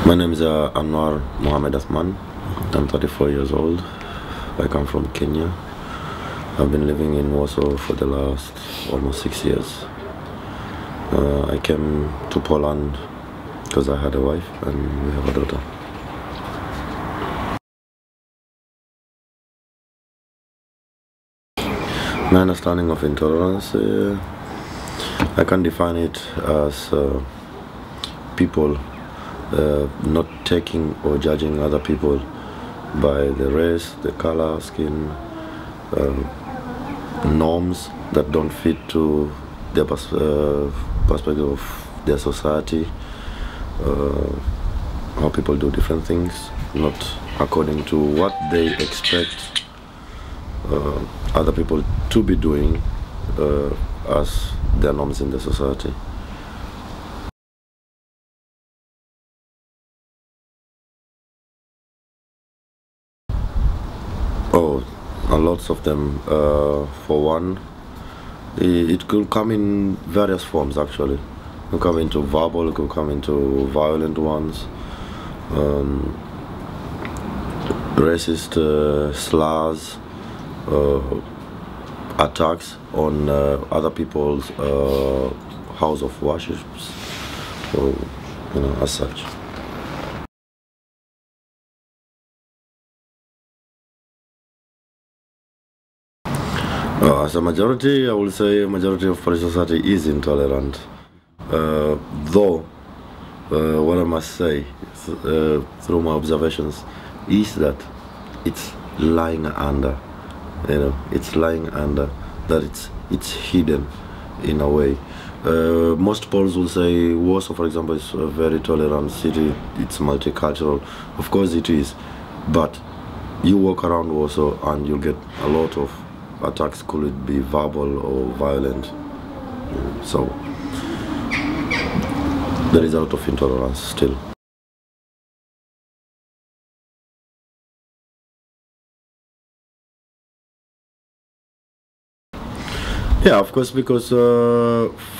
My name is Anwar Mohammed Asman. I'm 34 years old. I come from Kenya. I've been living in Warsaw for the last almost 6 years. I came to Poland because I had a wife and we have a daughter. My understanding of intolerance, I can define it as people not taking or judging other people by the race, the color, skin, norms that don't fit to their perspective of their society, how people do different things, not according to what they expect other people to be doing as their norms in the society. Oh, lots of them. For one, it could come in various forms actually. It could come into verbal, it could come into violent ones, racist slurs, attacks on other people's house of worships, or, as such. As a majority, I will say a majority of Polish society is intolerant. Though, what I must say through my observations is that it's lying under, it's lying under, that it's hidden in a way. Most Poles will say Warsaw, for example, is a very tolerant city, it's multicultural. Of course it is, but you walk around Warsaw and you'll get a lot of attacks, could it be verbal or violent. So there is a lot of intolerance still. Yeah, of course, because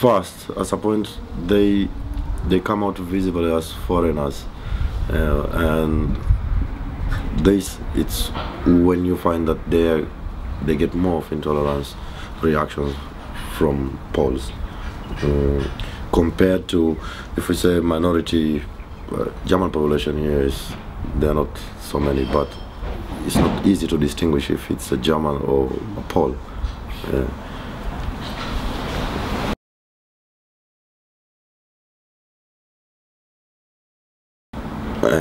first, at a point, they come out visibly as foreigners, and it's when you find that they get more of intolerance reactions from Poles compared to, if we say minority, German population here there are not so many, but it's not easy to distinguish if it's a German or a Pole.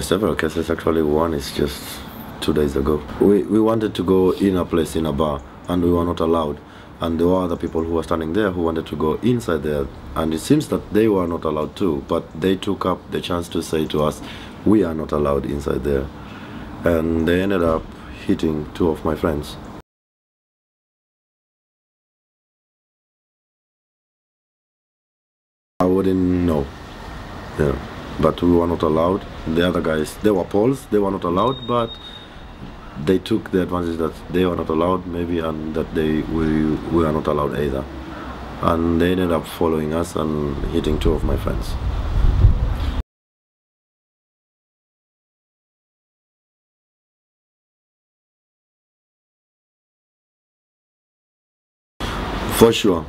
Several cases actually. One is just 2 days ago. We wanted to go in a place, in a bar, and we were not allowed. And there were other people who were standing there who wanted to go inside there, and it seems that they were not allowed too, but they took up the chance to say to us, we are not allowed inside there. And they ended up hitting 2 of my friends. I wouldn't know. Yeah. But we were not allowed. The other guys, they were Poles, they were not allowed, but they took the advantage that they were not allowed, maybe, and that we were not allowed either. And they ended up following us and hitting 2 of my friends. For sure.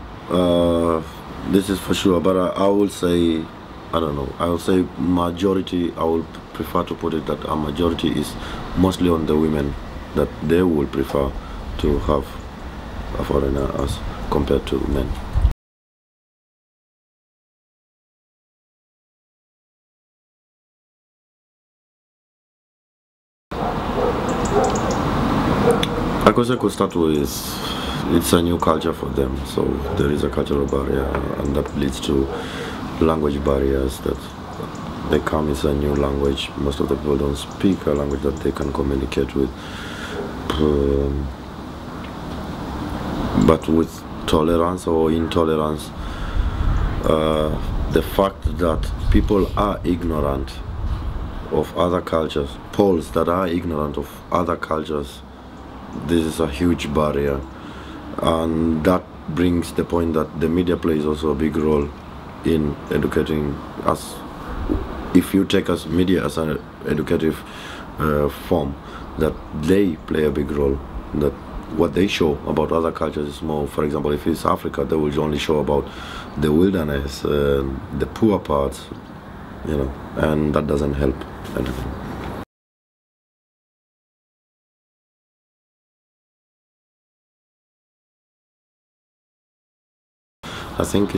This is for sure, but I will say, I don't know, I will say majority, I will prefer to put it that a majority is mostly on the women, that they will prefer to have a foreigner as compared to men. I could start with, it's a new culture for them, so there is a cultural barrier, and that leads to language barriers, that they come, it's a new language, most of the people don't speak a language that they can communicate with. But with tolerance or intolerance, the fact that people are ignorant of other cultures, Poles that are ignorant of other cultures, this is a huge barrier, and that brings the point that the media plays also a big role in educating us if you take us media as an educative form, that they play a big role, that what they show about other cultures is more, for example, if it's Africa, they will only show about the wilderness, the poor parts, you know, and that doesn't help anything. I think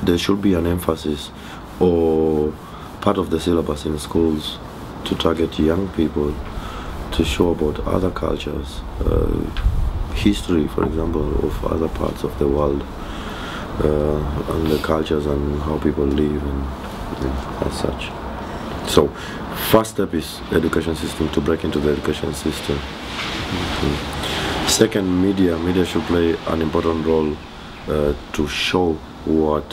there should be an emphasis or part of the syllabus in schools to target young people, to show about other cultures, history, for example, of other parts of the world, and the cultures and how people live and as such. So, first step is education system, to break into the education system. Second, media should play an important role to show what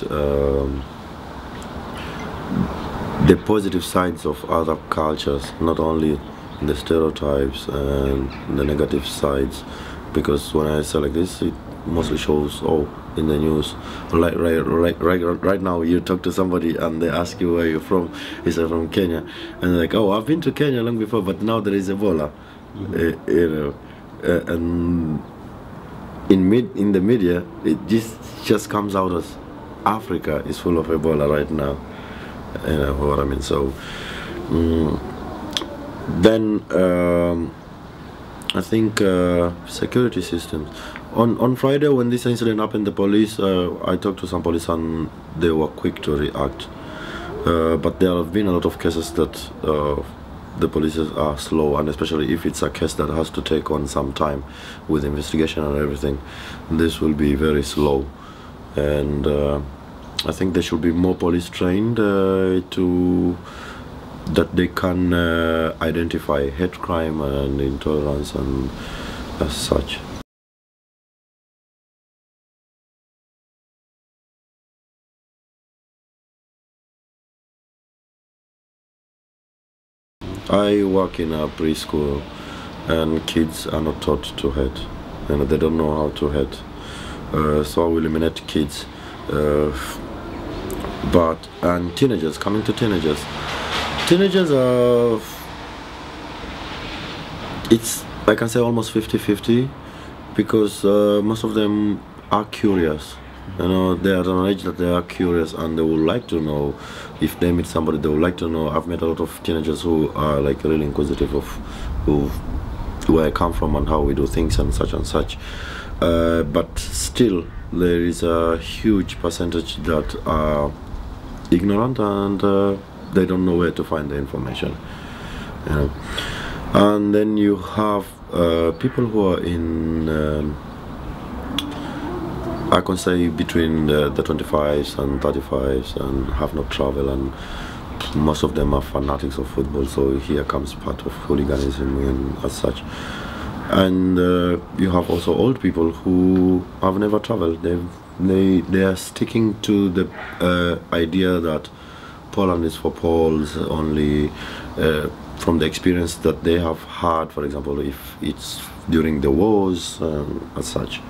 the positive sides of other cultures, not only the stereotypes and the negative sides, because when I say like this, it mostly shows in the news. Like right now, you talk to somebody and they ask you where you're from. You say from Kenya, and they're like, oh, I've been to Kenya long before, but now there is Ebola. You know, and in the media, it just comes out as Africa is full of Ebola right now. You know what I mean? So then I think security systems. On Friday, when this incident happened, the police, I talked to some police and they were quick to react. But there have been a lot of cases that the police are slow, and especially if it's a case that has to take on some time with investigation and everything, this will be very slow. And I think there should be more police trained that they can identify hate crime and intolerance and as such. I work in a preschool, and kids are not taught to hate. You know, they don't know how to hate. So I will eliminate kids. And teenagers, coming to teenagers are, it's, I can say, almost 50-50, because most of them are curious. You know, they are at an age that they are curious and they would like to know. If they meet somebody, they would like to know. I've met a lot of teenagers who are like really inquisitive of where I come from and how we do things and such and such. But still, there is a huge percentage that are ignorant and they don't know where to find the information. You know. And then you have people who are in I can say between the 25s and 35s and have not traveled, and most of them are fanatics of football, so here comes part of hooliganism and as such. And you have also old people who have never traveled. They are sticking to the idea that Poland is for Poles only, from the experience that they have had, for example, if it's during the wars as such.